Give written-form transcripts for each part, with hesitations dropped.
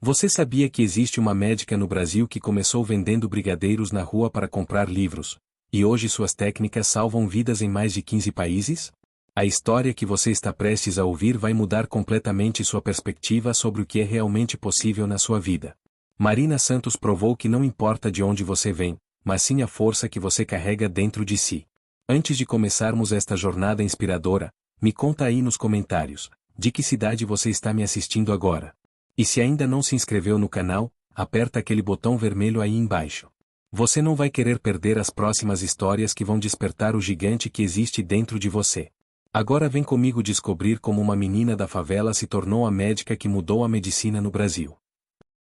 Você sabia que existe uma médica no Brasil que começou vendendo brigadeiros na rua para comprar livros, e hoje suas técnicas salvam vidas em mais de 15 países? A história que você está prestes a ouvir vai mudar completamente sua perspectiva sobre o que é realmente possível na sua vida. Marina Santos provou que não importa de onde você vem, mas sim a força que você carrega dentro de si. Antes de começarmos esta jornada inspiradora, me conta aí nos comentários, de que cidade você está me assistindo agora. E se ainda não se inscreveu no canal, aperta aquele botão vermelho aí embaixo. Você não vai querer perder as próximas histórias que vão despertar o gigante que existe dentro de você. Agora vem comigo descobrir como uma menina da favela se tornou a médica que mudou a medicina no Brasil.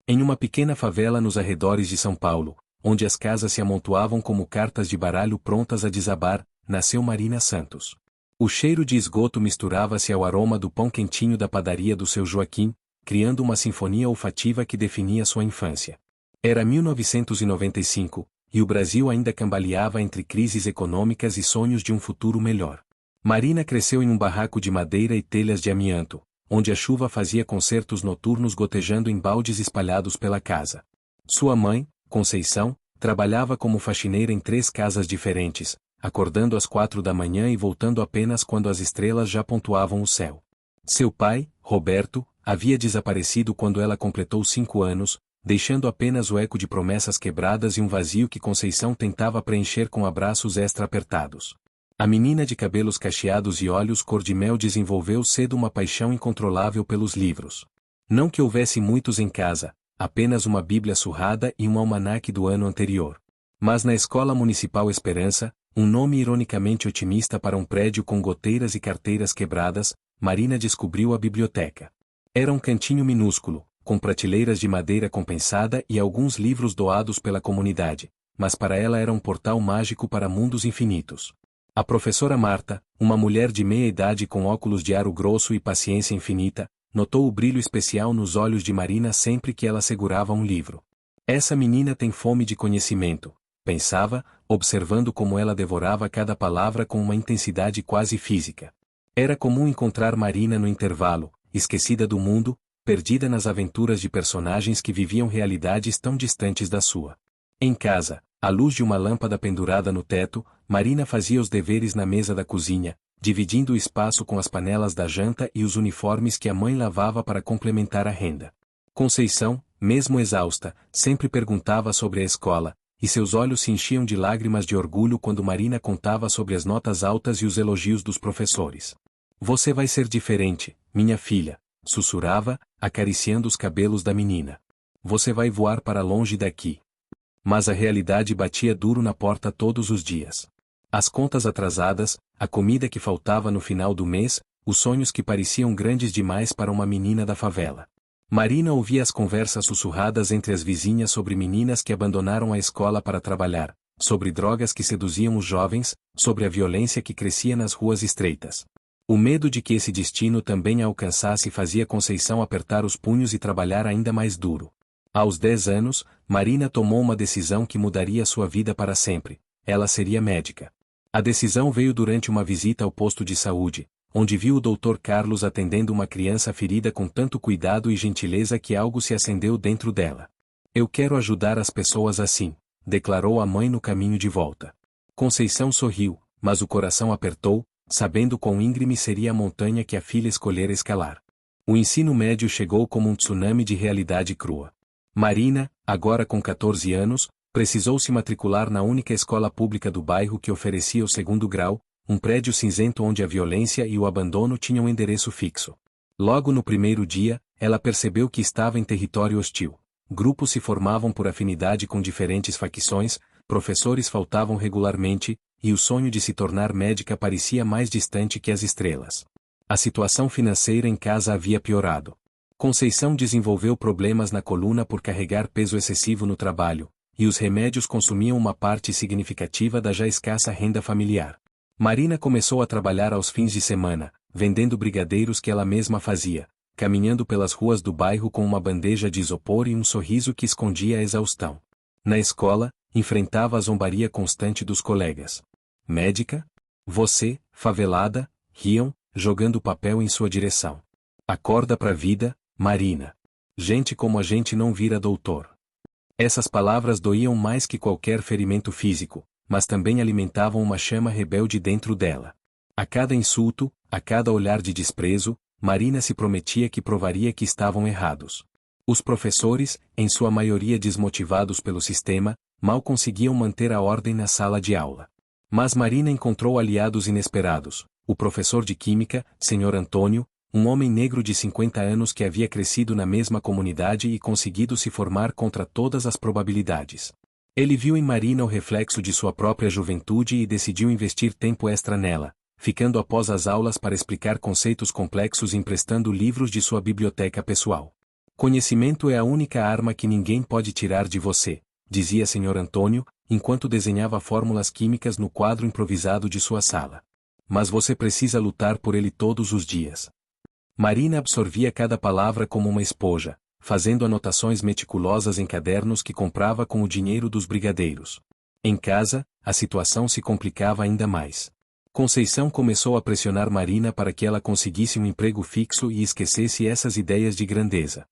Em uma pequena favela nos arredores de São Paulo, onde as casas se amontoavam como cartas de baralho prontas a desabar, nasceu Marina Santos. O cheiro de esgoto misturava-se ao aroma do pão quentinho da padaria do seu Joaquim, criando uma sinfonia olfativa que definia sua infância. Era 1995, e o Brasil ainda cambaleava entre crises econômicas e sonhos de um futuro melhor. Marina cresceu em um barraco de madeira e telhas de amianto, onde a chuva fazia concertos noturnos gotejando em baldes espalhados pela casa. Sua mãe, Conceição, trabalhava como faxineira em 3 casas diferentes, acordando às 4 da manhã e voltando apenas quando as estrelas já pontuavam o céu. Seu pai, Roberto, havia desaparecido quando ela completou 5 anos, deixando apenas o eco de promessas quebradas e um vazio que Conceição tentava preencher com abraços extra apertados. A menina de cabelos cacheados e olhos cor de mel desenvolveu cedo uma paixão incontrolável pelos livros. Não que houvesse muitos em casa, apenas uma Bíblia surrada e um almanaque do ano anterior. Mas na Escola Municipal Esperança, um nome ironicamente otimista para um prédio com goteiras e carteiras quebradas, Marina descobriu a biblioteca. Era um cantinho minúsculo, com prateleiras de madeira compensada e alguns livros doados pela comunidade, mas para ela era um portal mágico para mundos infinitos. A professora Marta, uma mulher de meia idade com óculos de aro grosso e paciência infinita, notou o brilho especial nos olhos de Marina sempre que ela segurava um livro. Essa menina tem fome de conhecimento, pensava, observando como ela devorava cada palavra com uma intensidade quase física. Era comum encontrar Marina no intervalo, esquecida do mundo, perdida nas aventuras de personagens que viviam realidades tão distantes da sua. Em casa, à luz de uma lâmpada pendurada no teto, Marina fazia os deveres na mesa da cozinha, dividindo o espaço com as panelas da janta e os uniformes que a mãe lavava para complementar a renda. Conceição, mesmo exausta, sempre perguntava sobre a escola, e seus olhos se enchiam de lágrimas de orgulho quando Marina contava sobre as notas altas e os elogios dos professores. "Você vai ser diferente, minha filha", sussurrava, acariciando os cabelos da menina. "Você vai voar para longe daqui." Mas a realidade batia duro na porta todos os dias. As contas atrasadas, a comida que faltava no final do mês, os sonhos que pareciam grandes demais para uma menina da favela. Marina ouvia as conversas sussurradas entre as vizinhas sobre meninas que abandonaram a escola para trabalhar, sobre drogas que seduziam os jovens, sobre a violência que crescia nas ruas estreitas. O medo de que esse destino também a alcançasse fazia Conceição apertar os punhos e trabalhar ainda mais duro. Aos 10 anos, Marina tomou uma decisão que mudaria sua vida para sempre. Ela seria médica. A decisão veio durante uma visita ao posto de saúde, onde viu o Dr. Carlos atendendo uma criança ferida com tanto cuidado e gentileza que algo se acendeu dentro dela. "Eu quero ajudar as pessoas assim", declarou a mãe no caminho de volta. Conceição sorriu, mas o coração apertou, sabendo quão íngreme seria a montanha que a filha escolhera escalar. O ensino médio chegou como um tsunami de realidade crua. Marina, agora com 14 anos, precisou se matricular na única escola pública do bairro que oferecia o 2º grau, um prédio cinzento onde a violência e o abandono tinham endereço fixo. Logo no primeiro dia, ela percebeu que estava em território hostil. Grupos se formavam por afinidade com diferentes facções, professores faltavam regularmente, e o sonho de se tornar médica parecia mais distante que as estrelas. A situação financeira em casa havia piorado. Conceição desenvolveu problemas na coluna por carregar peso excessivo no trabalho, e os remédios consumiam uma parte significativa da já escassa renda familiar. Marina começou a trabalhar aos fins de semana, vendendo brigadeiros que ela mesma fazia, caminhando pelas ruas do bairro com uma bandeja de isopor e um sorriso que escondia a exaustão. Na escola, enfrentava a zombaria constante dos colegas. "Médica? Você, favelada?", riam, jogando papel em sua direção. "Acorda pra vida, Marina. Gente como a gente não vira doutor. Essas palavras doíam mais que qualquer ferimento físico, mas também alimentavam uma chama rebelde dentro dela. A cada insulto, a cada olhar de desprezo, Marina se prometia que provaria que estavam errados. Os professores, em sua maioria desmotivados pelo sistema, mal conseguiam manter a ordem na sala de aula. Mas Marina encontrou aliados inesperados: o professor de química, Sr. Antônio, um homem negro de 50 anos que havia crescido na mesma comunidade e conseguido se formar contra todas as probabilidades. Ele viu em Marina o reflexo de sua própria juventude e decidiu investir tempo extra nela, ficando após as aulas para explicar conceitos complexos e emprestando livros de sua biblioteca pessoal. Conhecimento é a única arma que ninguém pode tirar de você, dizia Sr. Antônio, enquanto desenhava fórmulas químicas no quadro improvisado de sua sala. Mas você precisa lutar por ele todos os dias. Marina absorvia cada palavra como uma esponja, fazendo anotações meticulosas em cadernos que comprava com o dinheiro dos brigadeiros. Em casa, a situação se complicava ainda mais. Conceição começou a pressionar Marina para que ela conseguisse um emprego fixo e esquecesse essas ideias de grandeza.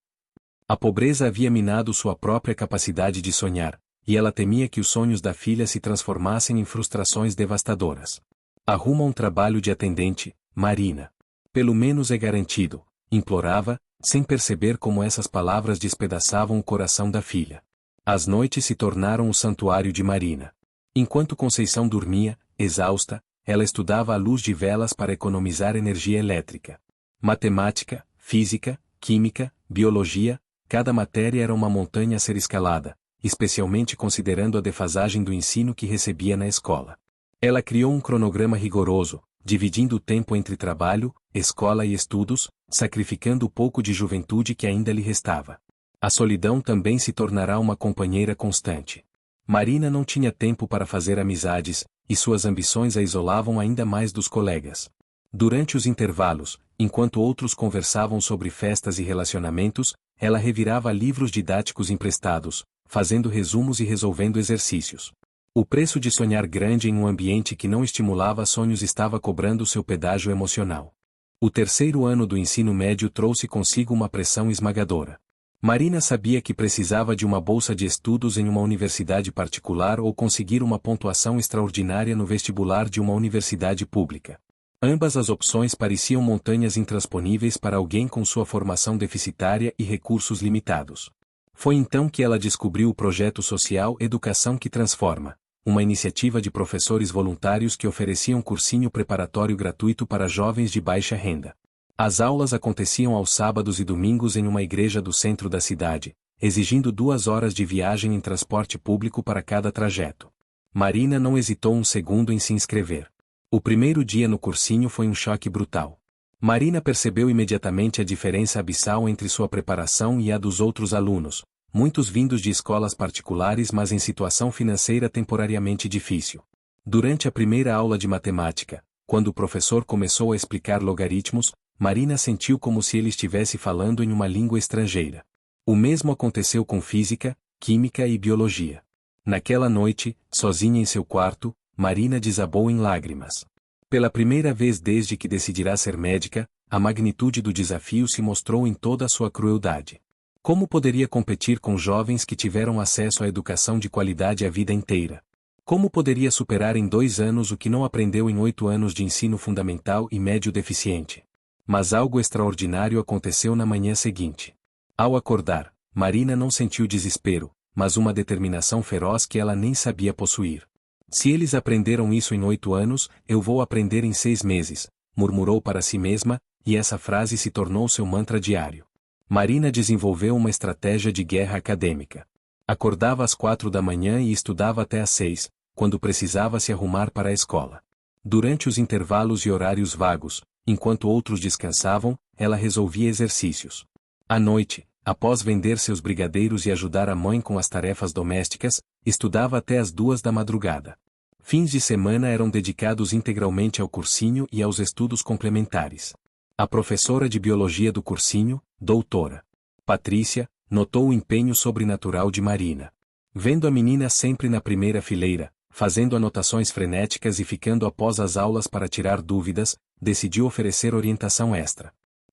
A pobreza havia minado sua própria capacidade de sonhar, e ela temia que os sonhos da filha se transformassem em frustrações devastadoras. Arruma um trabalho de atendente, Marina. Pelo menos é garantido, implorava, sem perceber como essas palavras despedaçavam o coração da filha. As noites se tornaram o santuário de Marina. Enquanto Conceição dormia, exausta, ela estudava à luz de velas para economizar energia elétrica. Matemática, física, química, biologia, cada matéria era uma montanha a ser escalada, especialmente considerando a defasagem do ensino que recebia na escola. Ela criou um cronograma rigoroso, dividindo o tempo entre trabalho, escola e estudos, sacrificando o pouco de juventude que ainda lhe restava. A solidão também se tornará uma companheira constante. Marina não tinha tempo para fazer amizades, e suas ambições a isolavam ainda mais dos colegas. Durante os intervalos, enquanto outros conversavam sobre festas e relacionamentos, ela revirava livros didáticos emprestados, fazendo resumos e resolvendo exercícios. O preço de sonhar grande em um ambiente que não estimulava sonhos estava cobrando seu pedágio emocional. O terceiro ano do ensino médio trouxe consigo uma pressão esmagadora. Marina sabia que precisava de uma bolsa de estudos em uma universidade particular ou conseguir uma pontuação extraordinária no vestibular de uma universidade pública. Ambas as opções pareciam montanhas intransponíveis para alguém com sua formação deficitária e recursos limitados. Foi então que ela descobriu o projeto social Educação que Transforma, uma iniciativa de professores voluntários que ofereciam cursinho preparatório gratuito para jovens de baixa renda. As aulas aconteciam aos sábados e domingos em uma igreja do centro da cidade, exigindo 2 horas de viagem em transporte público para cada trajeto. Marina não hesitou um segundo em se inscrever. O primeiro dia no cursinho foi um choque brutal. Marina percebeu imediatamente a diferença abissal entre sua preparação e a dos outros alunos, muitos vindos de escolas particulares mas em situação financeira temporariamente difícil. Durante a primeira aula de matemática, quando o professor começou a explicar logaritmos, Marina sentiu como se ele estivesse falando em uma língua estrangeira. O mesmo aconteceu com física, química e biologia. Naquela noite, sozinha em seu quarto, Marina desabou em lágrimas. Pela primeira vez desde que decidirá ser médica, a magnitude do desafio se mostrou em toda a sua crueldade. Como poderia competir com jovens que tiveram acesso à educação de qualidade a vida inteira? Como poderia superar em 2 anos o que não aprendeu em 8 anos de ensino fundamental e médio deficiente? Mas algo extraordinário aconteceu na manhã seguinte. Ao acordar, Marina não sentiu desespero, mas uma determinação feroz que ela nem sabia possuir. Se eles aprenderam isso em 8 anos, eu vou aprender em 6 meses, murmurou para si mesma, e essa frase se tornou seu mantra diário. Marina desenvolveu uma estratégia de guerra acadêmica. Acordava às 4 da manhã e estudava até às 6, quando precisava se arrumar para a escola. Durante os intervalos e horários vagos, enquanto outros descansavam, ela resolvia exercícios. À noite, após vender seus brigadeiros e ajudar a mãe com as tarefas domésticas, estudava até às 2 da madrugada. Fins de semana eram dedicados integralmente ao cursinho e aos estudos complementares. A professora de biologia do cursinho, doutora Patrícia, notou o empenho sobrenatural de Marina. Vendo a menina sempre na primeira fileira, fazendo anotações frenéticas e ficando após as aulas para tirar dúvidas, decidiu oferecer orientação extra.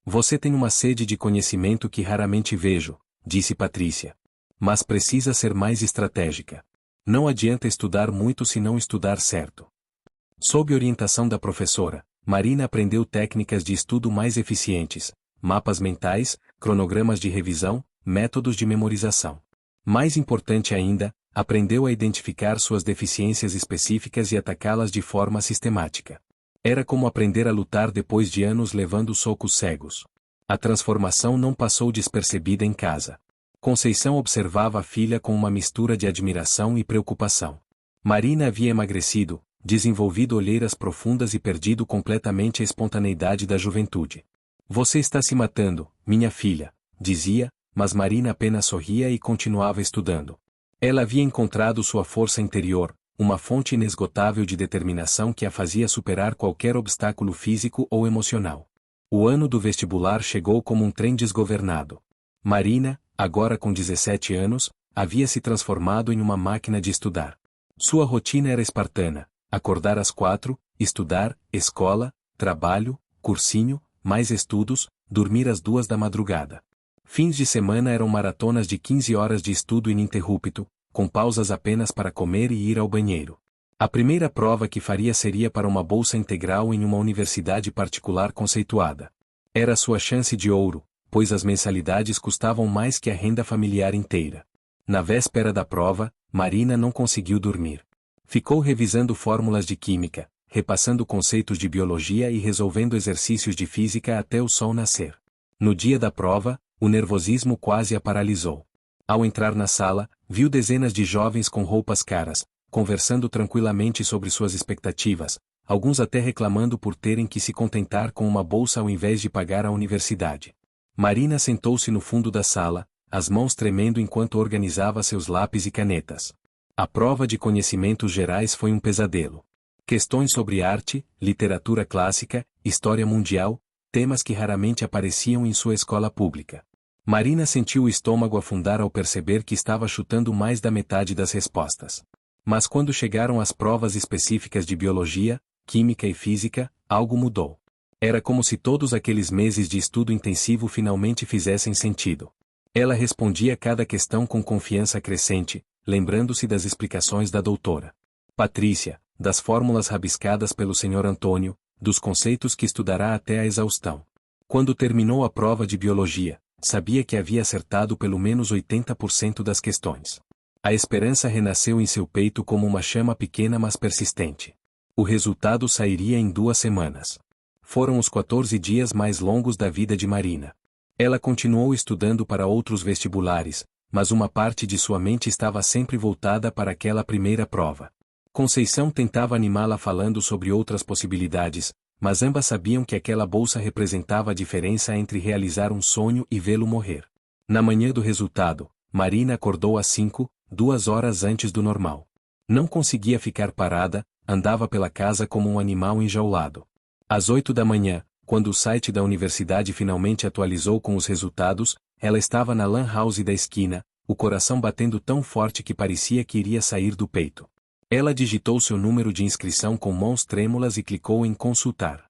Você tem uma sede de conhecimento que raramente vejo, disse Patrícia. Mas precisa ser mais estratégica. Não adianta estudar muito se não estudar certo. Sob orientação da professora, Marina aprendeu técnicas de estudo mais eficientes, mapas mentais, cronogramas de revisão, métodos de memorização. Mais importante ainda, aprendeu a identificar suas deficiências específicas e atacá-las de forma sistemática. Era como aprender a lutar depois de anos levando socos cegos. A transformação não passou despercebida em casa. Conceição observava a filha com uma mistura de admiração e preocupação. Marina havia emagrecido, desenvolvido olheiras profundas e perdido completamente a espontaneidade da juventude. Você está se matando, minha filha, dizia, mas Marina apenas sorria e continuava estudando. Ela havia encontrado sua força interior, uma fonte inesgotável de determinação que a fazia superar qualquer obstáculo físico ou emocional. O ano do vestibular chegou como um trem desgovernado. Marina, agora com 17 anos, havia se transformado em uma máquina de estudar. Sua rotina era espartana: acordar às 4, estudar, escola, trabalho, cursinho, mais estudos, dormir às 2 da madrugada. Fins de semana eram maratonas de 15 horas de estudo ininterrupto, com pausas apenas para comer e ir ao banheiro. A primeira prova que faria seria para uma bolsa integral em uma universidade particular conceituada. Era sua chance de ouro, pois as mensalidades custavam mais que a renda familiar inteira. Na véspera da prova, Marina não conseguiu dormir. Ficou revisando fórmulas de química, repassando conceitos de biologia e resolvendo exercícios de física até o sol nascer. No dia da prova, o nervosismo quase a paralisou. Ao entrar na sala, viu dezenas de jovens com roupas caras, conversando tranquilamente sobre suas expectativas, alguns até reclamando por terem que se contentar com uma bolsa ao invés de pagar a universidade. Marina sentou-se no fundo da sala, as mãos tremendo enquanto organizava seus lápis e canetas. A prova de conhecimentos gerais foi um pesadelo. Questões sobre arte, literatura clássica, história mundial, temas que raramente apareciam em sua escola pública. Marina sentiu o estômago afundar ao perceber que estava chutando mais da metade das respostas. Mas quando chegaram as provas específicas de biologia, química e física, algo mudou. Era como se todos aqueles meses de estudo intensivo finalmente fizessem sentido. Ela respondia cada questão com confiança crescente, lembrando-se das explicações da doutora Patrícia, das fórmulas rabiscadas pelo Sr. Antônio, dos conceitos que estudará até a exaustão. Quando terminou a prova de biologia, sabia que havia acertado pelo menos 80% das questões. A esperança renasceu em seu peito como uma chama pequena mas persistente. O resultado sairia em 2 semanas. Foram os 14 dias mais longos da vida de Marina. Ela continuou estudando para outros vestibulares, mas uma parte de sua mente estava sempre voltada para aquela primeira prova. Conceição tentava animá-la falando sobre outras possibilidades, mas ambas sabiam que aquela bolsa representava a diferença entre realizar um sonho e vê-lo morrer. Na manhã do resultado, Marina acordou às 5, 2 horas antes do normal. Não conseguia ficar parada, andava pela casa como um animal enjaulado. Às 8 da manhã, quando o site da universidade finalmente atualizou com os resultados, ela estava na lan house da esquina, o coração batendo tão forte que parecia que iria sair do peito. Ela digitou seu número de inscrição com mãos trêmulas e clicou em consultar.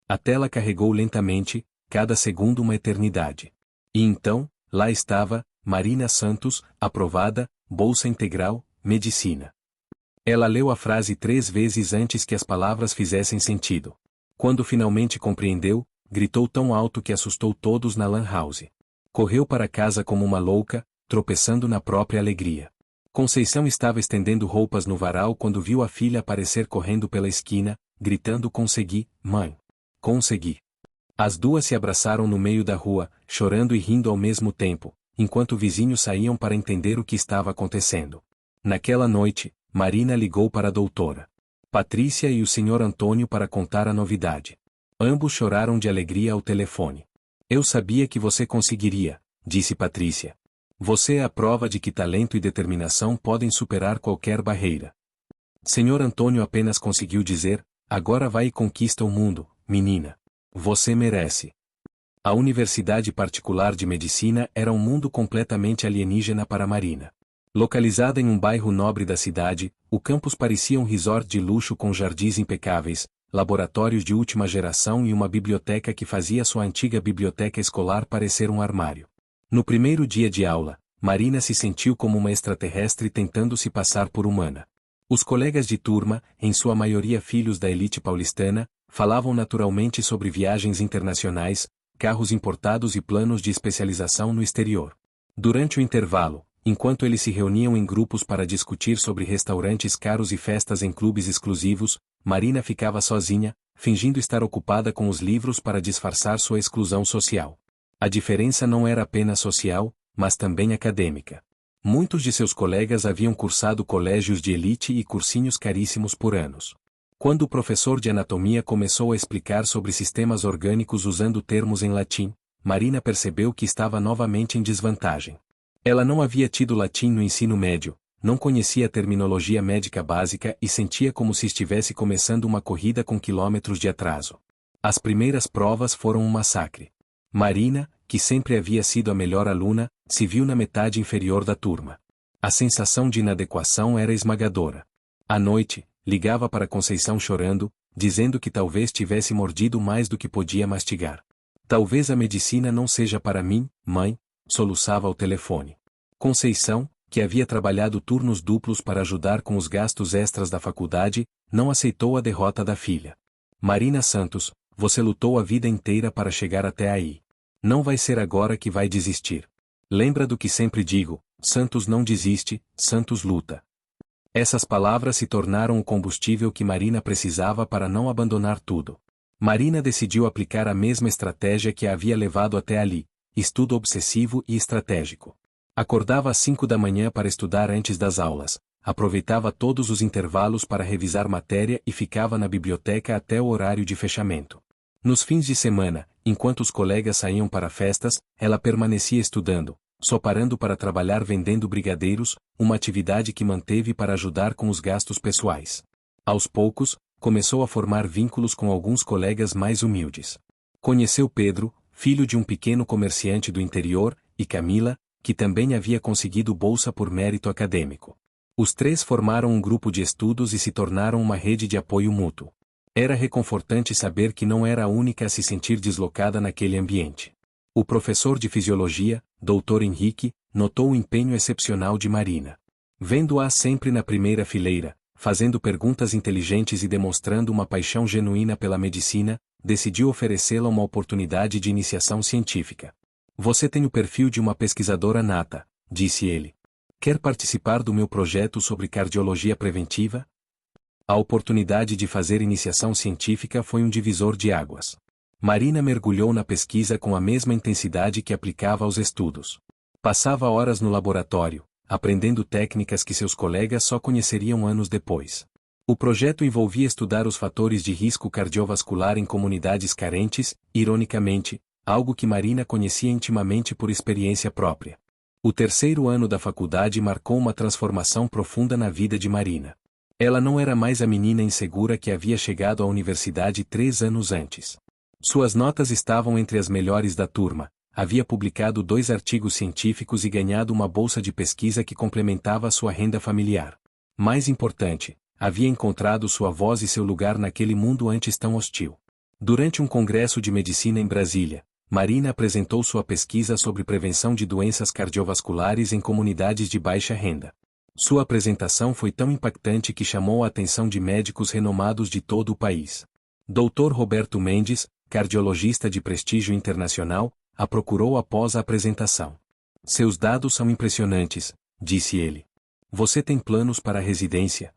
A tela carregou lentamente, cada segundo uma eternidade. E então, lá estava, Marina Santos, aprovada, bolsa integral, medicina. Ela leu a frase 3 vezes antes que as palavras fizessem sentido. Quando finalmente compreendeu, gritou tão alto que assustou todos na lan house. Correu para casa como uma louca, tropeçando na própria alegria. Conceição estava estendendo roupas no varal quando viu a filha aparecer correndo pela esquina, gritando: "Consegui, mãe! Consegui!" As duas se abraçaram no meio da rua, chorando e rindo ao mesmo tempo, enquanto vizinhos saíam para entender o que estava acontecendo. Naquela noite, Marina ligou para a doutora Patrícia e o Sr. Antônio para contar a novidade. Ambos choraram de alegria ao telefone. "Eu sabia que você conseguiria", disse Patrícia. "Você é a prova de que talento e determinação podem superar qualquer barreira." Sr. Antônio apenas conseguiu dizer: "Agora vai e conquista o mundo, menina. Você merece." A universidade particular de medicina era um mundo completamente alienígena para Marina. Localizada em um bairro nobre da cidade, o campus parecia um resort de luxo com jardins impecáveis, laboratórios de última geração e uma biblioteca que fazia sua antiga biblioteca escolar parecer um armário. No primeiro dia de aula, Marina se sentiu como uma extraterrestre tentando se passar por humana. Os colegas de turma, em sua maioria filhos da elite paulistana, falavam naturalmente sobre viagens internacionais, carros importados e planos de especialização no exterior. Durante o intervalo, enquanto eles se reuniam em grupos para discutir sobre restaurantes caros e festas em clubes exclusivos, Marina ficava sozinha, fingindo estar ocupada com os livros para disfarçar sua exclusão social. A diferença não era apenas social, mas também acadêmica. Muitos de seus colegas haviam cursado colégios de elite e cursinhos caríssimos por anos. Quando o professor de anatomia começou a explicar sobre sistemas orgânicos usando termos em latim, Marina percebeu que estava novamente em desvantagem. Ela não havia tido latim no ensino médio, não conhecia a terminologia médica básica e sentia como se estivesse começando uma corrida com quilômetros de atraso. As primeiras provas foram um massacre. Marina, que sempre havia sido a melhor aluna, se viu na metade inferior da turma. A sensação de inadequação era esmagadora. À noite, ligava para Conceição chorando, dizendo que talvez tivesse mordido mais do que podia mastigar. Talvez a medicina não seja para mim, mãe, soluçava ao telefone. Conceição, que havia trabalhado turnos duplos para ajudar com os gastos extras da faculdade, não aceitou a derrota da filha. Marina Santos, você lutou a vida inteira para chegar até aí. Não vai ser agora que vai desistir. Lembra do que sempre digo, Santos não desiste, Santos luta. Essas palavras se tornaram o combustível que Marina precisava para não abandonar tudo. Marina decidiu aplicar a mesma estratégia que a havia levado até ali, estudo obsessivo e estratégico. Acordava às 5 da manhã para estudar antes das aulas, aproveitava todos os intervalos para revisar matéria e ficava na biblioteca até o horário de fechamento. Nos fins de semana, enquanto os colegas saíam para festas, ela permanecia estudando, só parando para trabalhar vendendo brigadeiros, uma atividade que manteve para ajudar com os gastos pessoais. Aos poucos, começou a formar vínculos com alguns colegas mais humildes. Conheceu Pedro, filho de um pequeno comerciante do interior, e Camila, que também havia conseguido bolsa por mérito acadêmico. Os três formaram um grupo de estudos e se tornaram uma rede de apoio mútuo. Era reconfortante saber que não era a única a se sentir deslocada naquele ambiente. O professor de fisiologia, Dr. Henrique, notou o empenho excepcional de Marina. Vendo-a sempre na primeira fileira, fazendo perguntas inteligentes e demonstrando uma paixão genuína pela medicina, decidiu oferecê-la uma oportunidade de iniciação científica. Você tem o perfil de uma pesquisadora nata, disse ele. Quer participar do meu projeto sobre cardiologia preventiva? A oportunidade de fazer iniciação científica foi um divisor de águas. Marina mergulhou na pesquisa com a mesma intensidade que aplicava aos estudos. Passava horas no laboratório, aprendendo técnicas que seus colegas só conheceriam anos depois. O projeto envolvia estudar os fatores de risco cardiovascular em comunidades carentes, ironicamente, algo que Marina conhecia intimamente por experiência própria. O terceiro ano da faculdade marcou uma transformação profunda na vida de Marina. Ela não era mais a menina insegura que havia chegado à universidade 3 anos antes. Suas notas estavam entre as melhores da turma, havia publicado 2 artigos científicos e ganhado uma bolsa de pesquisa que complementava sua renda familiar. Mais importante, havia encontrado sua voz e seu lugar naquele mundo antes tão hostil. Durante um congresso de medicina em Brasília, Marina apresentou sua pesquisa sobre prevenção de doenças cardiovasculares em comunidades de baixa renda. Sua apresentação foi tão impactante que chamou a atenção de médicos renomados de todo o país. Dr. Roberto Mendes, cardiologista de prestígio internacional, a procurou após a apresentação. Seus dados são impressionantes, disse ele. Você tem planos para a residência?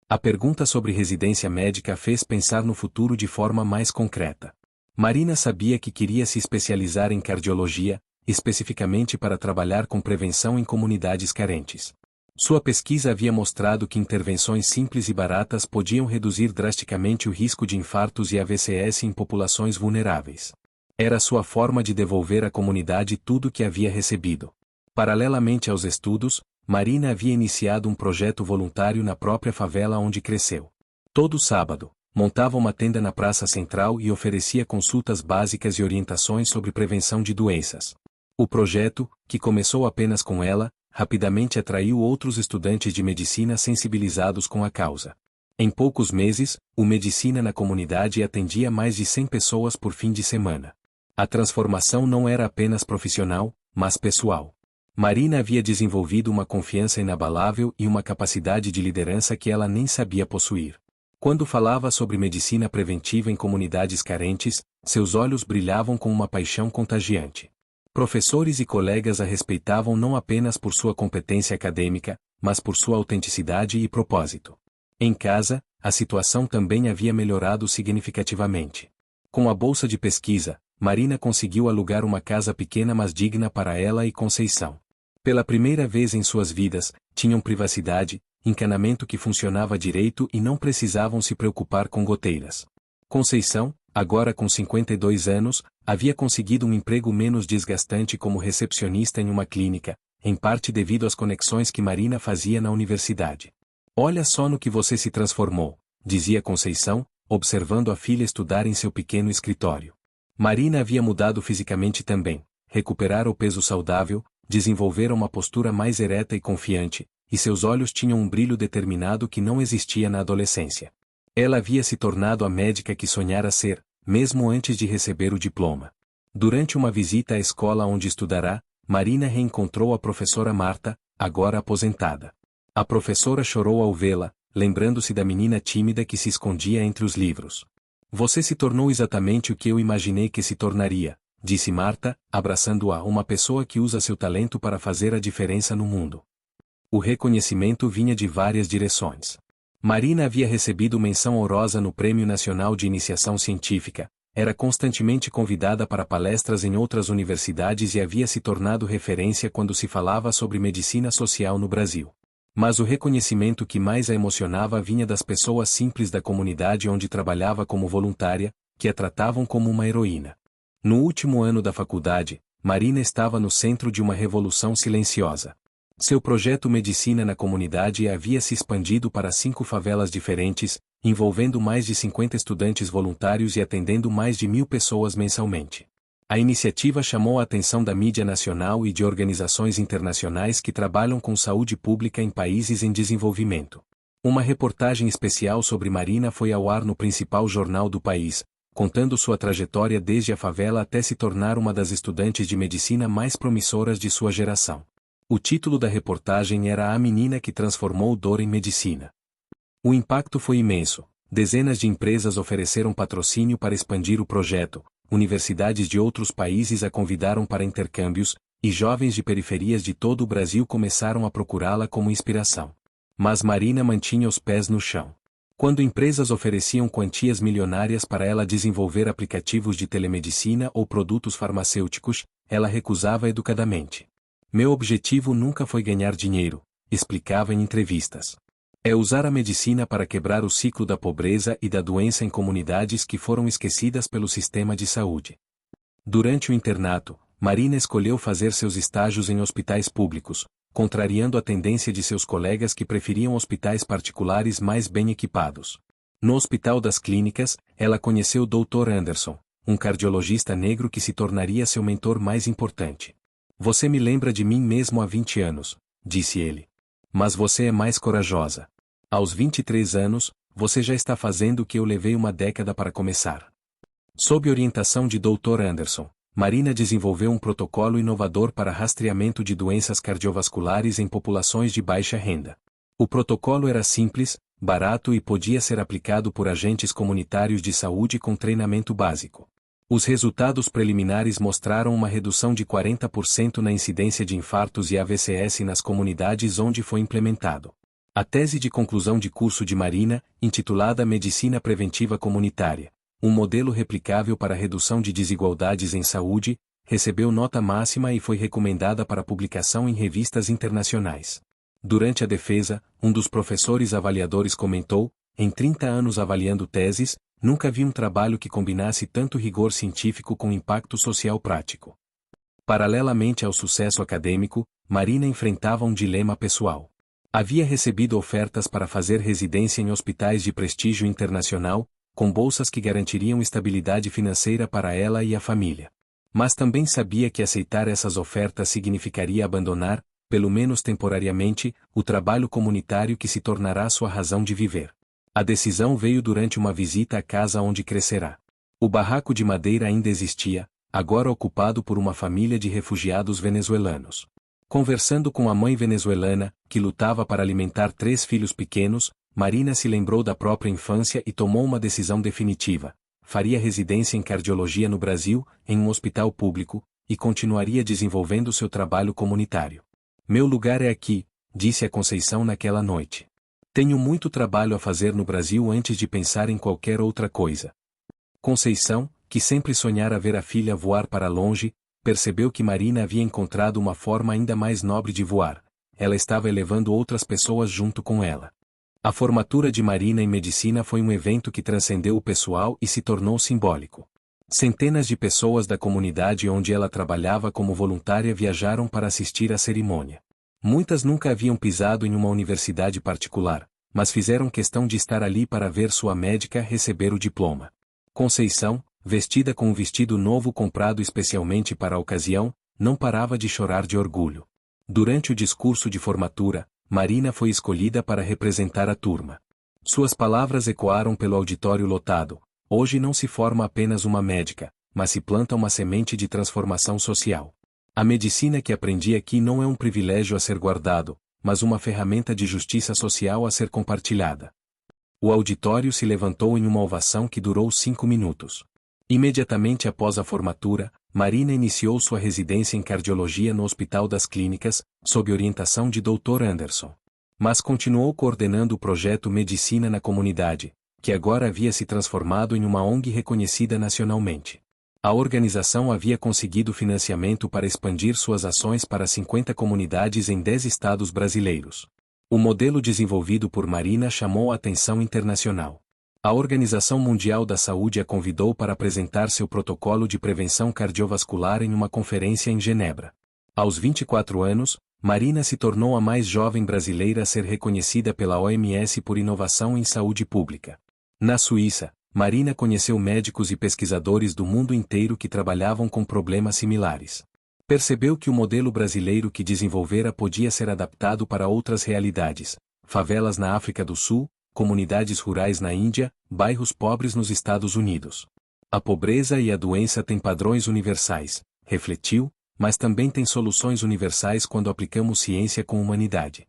A pergunta sobre residência médica fez pensar no futuro de forma mais concreta. Marina sabia que queria se especializar em cardiologia, especificamente para trabalhar com prevenção em comunidades carentes. Sua pesquisa havia mostrado que intervenções simples e baratas podiam reduzir drasticamente o risco de infartos e AVCs em populações vulneráveis. Era sua forma de devolver à comunidade tudo o que havia recebido. Paralelamente aos estudos, Marina havia iniciado um projeto voluntário na própria favela onde cresceu. Todo sábado, montava uma tenda na praça central e oferecia consultas básicas e orientações sobre prevenção de doenças. O projeto, que começou apenas com ela, rapidamente atraiu outros estudantes de medicina sensibilizados com a causa. Em poucos meses, o Medicina na Comunidade atendia mais de 100 pessoas por fim de semana. A transformação não era apenas profissional, mas pessoal. Marina havia desenvolvido uma confiança inabalável e uma capacidade de liderança que ela nem sabia possuir. Quando falava sobre medicina preventiva em comunidades carentes, seus olhos brilhavam com uma paixão contagiante. Professores e colegas a respeitavam não apenas por sua competência acadêmica, mas por sua autenticidade e propósito. Em casa, a situação também havia melhorado significativamente. Com a bolsa de pesquisa, Marina conseguiu alugar uma casa pequena mas digna para ela e Conceição. Pela primeira vez em suas vidas, tinham privacidade, encanamento que funcionava direito e não precisavam se preocupar com goteiras. Conceição, agora com 52 anos, havia conseguido um emprego menos desgastante como recepcionista em uma clínica, em parte devido às conexões que Marina fazia na universidade. "Olha só no que você se transformou", dizia Conceição, observando a filha estudar em seu pequeno escritório. Marina havia mudado fisicamente também, recuperara o peso saudável, desenvolvera uma postura mais ereta e confiante, e seus olhos tinham um brilho determinado que não existia na adolescência. Ela havia se tornado a médica que sonhara ser, mesmo antes de receber o diploma. Durante uma visita à escola onde estudará, Marina reencontrou a professora Marta, agora aposentada. A professora chorou ao vê-la, lembrando-se da menina tímida que se escondia entre os livros. "Você se tornou exatamente o que eu imaginei que se tornaria", disse Marta, abraçando-a, "uma pessoa que usa seu talento para fazer a diferença no mundo." O reconhecimento vinha de várias direções. Marina havia recebido menção honrosa no Prêmio Nacional de Iniciação Científica, era constantemente convidada para palestras em outras universidades e havia se tornado referência quando se falava sobre medicina social no Brasil. Mas o reconhecimento que mais a emocionava vinha das pessoas simples da comunidade onde trabalhava como voluntária, que a tratavam como uma heroína. No último ano da faculdade, Marina estava no centro de uma revolução silenciosa. Seu projeto Medicina na Comunidade havia se expandido para 5 favelas diferentes, envolvendo mais de 50 estudantes voluntários e atendendo mais de 1.000 pessoas mensalmente. A iniciativa chamou a atenção da mídia nacional e de organizações internacionais que trabalham com saúde pública em países em desenvolvimento. Uma reportagem especial sobre Marina foi ao ar no principal jornal do país, contando sua trajetória desde a favela até se tornar uma das estudantes de medicina mais promissoras de sua geração. O título da reportagem era "A Menina que Transformou Dor em Medicina". O impacto foi imenso. Dezenas de empresas ofereceram patrocínio para expandir o projeto, universidades de outros países a convidaram para intercâmbios, e jovens de periferias de todo o Brasil começaram a procurá-la como inspiração. Mas Marina mantinha os pés no chão. Quando empresas ofereciam quantias milionárias para ela desenvolver aplicativos de telemedicina ou produtos farmacêuticos, ela recusava educadamente. "Meu objetivo nunca foi ganhar dinheiro", explicava em entrevistas. "É usar a medicina para quebrar o ciclo da pobreza e da doença em comunidades que foram esquecidas pelo sistema de saúde." Durante o internato, Marina escolheu fazer seus estágios em hospitais públicos, contrariando a tendência de seus colegas que preferiam hospitais particulares mais bem equipados. No Hospital das Clínicas, ela conheceu o Dr. Anderson, um cardiologista negro que se tornaria seu mentor mais importante. "Você me lembra de mim mesmo há 20 anos, disse ele. "Mas você é mais corajosa. Aos 23 anos, você já está fazendo o que eu levei uma década para começar." Sob orientação de Dr. Anderson, Marina desenvolveu um protocolo inovador para rastreamento de doenças cardiovasculares em populações de baixa renda. O protocolo era simples, barato e podia ser aplicado por agentes comunitários de saúde com treinamento básico. Os resultados preliminares mostraram uma redução de 40% na incidência de infartos e AVCs nas comunidades onde foi implementado. A tese de conclusão de curso de Marina, intitulada Medicina Preventiva Comunitária, um modelo replicável para a redução de desigualdades em saúde, recebeu nota máxima e foi recomendada para publicação em revistas internacionais. Durante a defesa, um dos professores avaliadores comentou: "Em 30 anos avaliando teses, nunca vi um trabalho que combinasse tanto rigor científico com impacto social prático." Paralelamente ao sucesso acadêmico, Marina enfrentava um dilema pessoal. Havia recebido ofertas para fazer residência em hospitais de prestígio internacional, com bolsas que garantiriam estabilidade financeira para ela e a família. Mas também sabia que aceitar essas ofertas significaria abandonar, pelo menos temporariamente, o trabalho comunitário que se tornará sua razão de viver. A decisão veio durante uma visita à casa onde crescerá. O barraco de madeira ainda existia, agora ocupado por uma família de refugiados venezuelanos. Conversando com a mãe venezuelana, que lutava para alimentar 3 filhos pequenos, Marina se lembrou da própria infância e tomou uma decisão definitiva. Faria residência em cardiologia no Brasil, em um hospital público, e continuaria desenvolvendo seu trabalho comunitário. Meu lugar é aqui, disse a Conceição naquela noite. Tenho muito trabalho a fazer no Brasil antes de pensar em qualquer outra coisa. Conceição, que sempre sonhara ver a filha voar para longe, percebeu que Marina havia encontrado uma forma ainda mais nobre de voar. Ela estava elevando outras pessoas junto com ela. A formatura de Marina em medicina foi um evento que transcendeu o pessoal e se tornou simbólico. Centenas de pessoas da comunidade onde ela trabalhava como voluntária viajaram para assistir à cerimônia. Muitas nunca haviam pisado em uma universidade particular, mas fizeram questão de estar ali para ver sua médica receber o diploma. Conceição, vestida com um vestido novo comprado especialmente para a ocasião, não parava de chorar de orgulho. Durante o discurso de formatura, Marina foi escolhida para representar a turma. Suas palavras ecoaram pelo auditório lotado. Hoje não se forma apenas uma médica, mas se planta uma semente de transformação social. A medicina que aprendi aqui não é um privilégio a ser guardado, mas uma ferramenta de justiça social a ser compartilhada. O auditório se levantou em uma ovação que durou 5 minutos. Imediatamente após a formatura, Marina iniciou sua residência em cardiologia no Hospital das Clínicas, sob orientação de Dr. Anderson. Mas continuou coordenando o projeto Medicina na Comunidade, que agora havia se transformado em uma ONG reconhecida nacionalmente. A organização havia conseguido financiamento para expandir suas ações para 50 comunidades em 10 estados brasileiros. O modelo desenvolvido por Marina chamou a atenção internacional. A Organização Mundial da Saúde a convidou para apresentar seu protocolo de prevenção cardiovascular em uma conferência em Genebra. Aos 24 anos, Marina se tornou a mais jovem brasileira a ser reconhecida pela OMS por inovação em saúde pública. Na Suíça, Marina conheceu médicos e pesquisadores do mundo inteiro que trabalhavam com problemas similares. Percebeu que o modelo brasileiro que desenvolvera podia ser adaptado para outras realidades: favelas na África do Sul, comunidades rurais na Índia, bairros pobres nos Estados Unidos. A pobreza e a doença têm padrões universais, refletiu, mas também têm soluções universais quando aplicamos ciência com humanidade.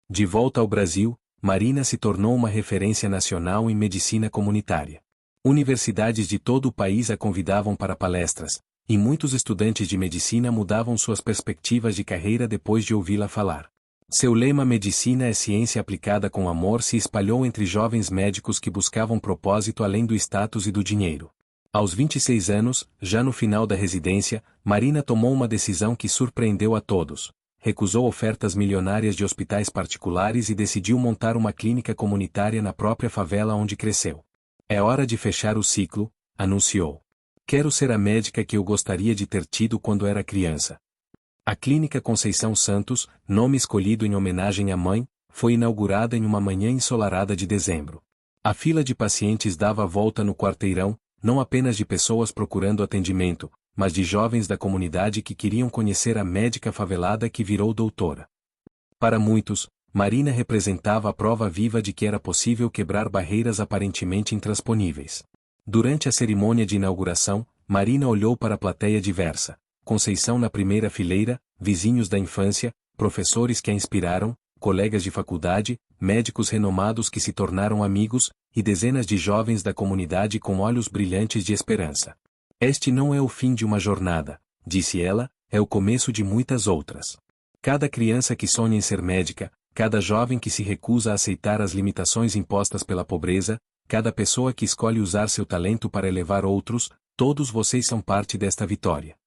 De volta ao Brasil, Marina se tornou uma referência nacional em medicina comunitária. Universidades de todo o país a convidavam para palestras, e muitos estudantes de medicina mudavam suas perspectivas de carreira depois de ouvi-la falar. Seu lema "Medicina é ciência aplicada com amor" se espalhou entre jovens médicos que buscavam propósito além do status e do dinheiro. Aos 26 anos, já no final da residência, Marina tomou uma decisão que surpreendeu a todos. Recusou ofertas milionárias de hospitais particulares e decidiu montar uma clínica comunitária na própria favela onde cresceu. É hora de fechar o ciclo, anunciou. Quero ser a médica que eu gostaria de ter tido quando era criança. A Clínica Conceição Santos, nome escolhido em homenagem à mãe, foi inaugurada em uma manhã ensolarada de dezembro. A fila de pacientes dava volta no quarteirão, não apenas de pessoas procurando atendimento, mas de jovens da comunidade que queriam conhecer a médica favelada que virou doutora. Para muitos, Marina representava a prova viva de que era possível quebrar barreiras aparentemente intransponíveis. Durante a cerimônia de inauguração, Marina olhou para a plateia diversa: Conceição na primeira fileira, vizinhos da infância, professores que a inspiraram, colegas de faculdade, médicos renomados que se tornaram amigos, e dezenas de jovens da comunidade com olhos brilhantes de esperança. Este não é o fim de uma jornada, disse ela, é o começo de muitas outras. Cada criança que sonha em ser médica, cada jovem que se recusa a aceitar as limitações impostas pela pobreza, cada pessoa que escolhe usar seu talento para elevar outros, todos vocês são parte desta vitória.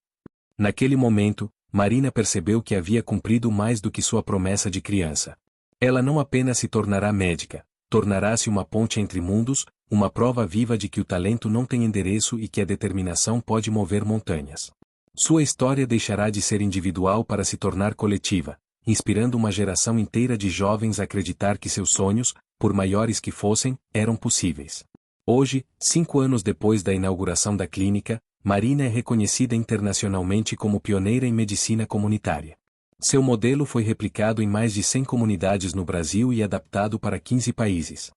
Naquele momento, Marina percebeu que havia cumprido mais do que sua promessa de criança. Ela não apenas se tornará médica, tornará-se uma ponte entre mundos, uma prova viva de que o talento não tem endereço e que a determinação pode mover montanhas. Sua história deixará de ser individual para se tornar coletiva, inspirando uma geração inteira de jovens a acreditar que seus sonhos, por maiores que fossem, eram possíveis. Hoje, 5 anos depois da inauguração da clínica, Marina é reconhecida internacionalmente como pioneira em medicina comunitária. Seu modelo foi replicado em mais de 100 comunidades no Brasil e adaptado para 15 países.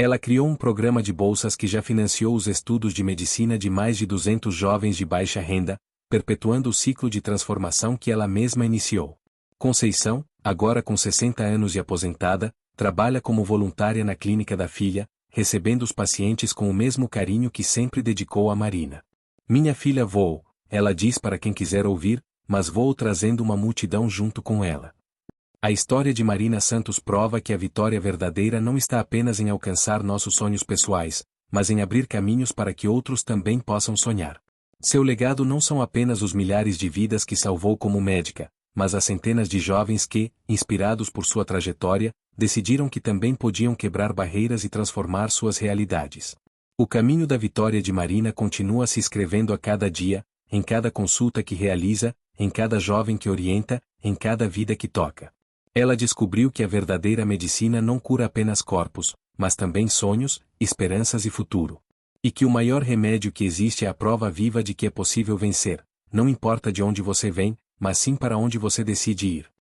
Ela criou um programa de bolsas que já financiou os estudos de medicina de mais de 200 jovens de baixa renda, perpetuando o ciclo de transformação que ela mesma iniciou. Conceição, agora com 60 anos e aposentada, trabalha como voluntária na clínica da filha, recebendo os pacientes com o mesmo carinho que sempre dedicou a Marina. Minha filha voou, ela diz para quem quiser ouvir, mas voou trazendo uma multidão junto com ela. A história de Marina Santos prova que a vitória verdadeira não está apenas em alcançar nossos sonhos pessoais, mas em abrir caminhos para que outros também possam sonhar. Seu legado não são apenas os milhares de vidas que salvou como médica, mas as centenas de jovens que, inspirados por sua trajetória, decidiram que também podiam quebrar barreiras e transformar suas realidades. O caminho da vitória de Marina continua se escrevendo a cada dia, em cada consulta que realiza, em cada jovem que orienta, em cada vida que toca. Ela descobriu que a verdadeira medicina não cura apenas corpos, mas também sonhos, esperanças e futuro. E que o maior remédio que existe é a prova viva de que é possível vencer, não importa de onde você vem, mas sim para onde você decide ir.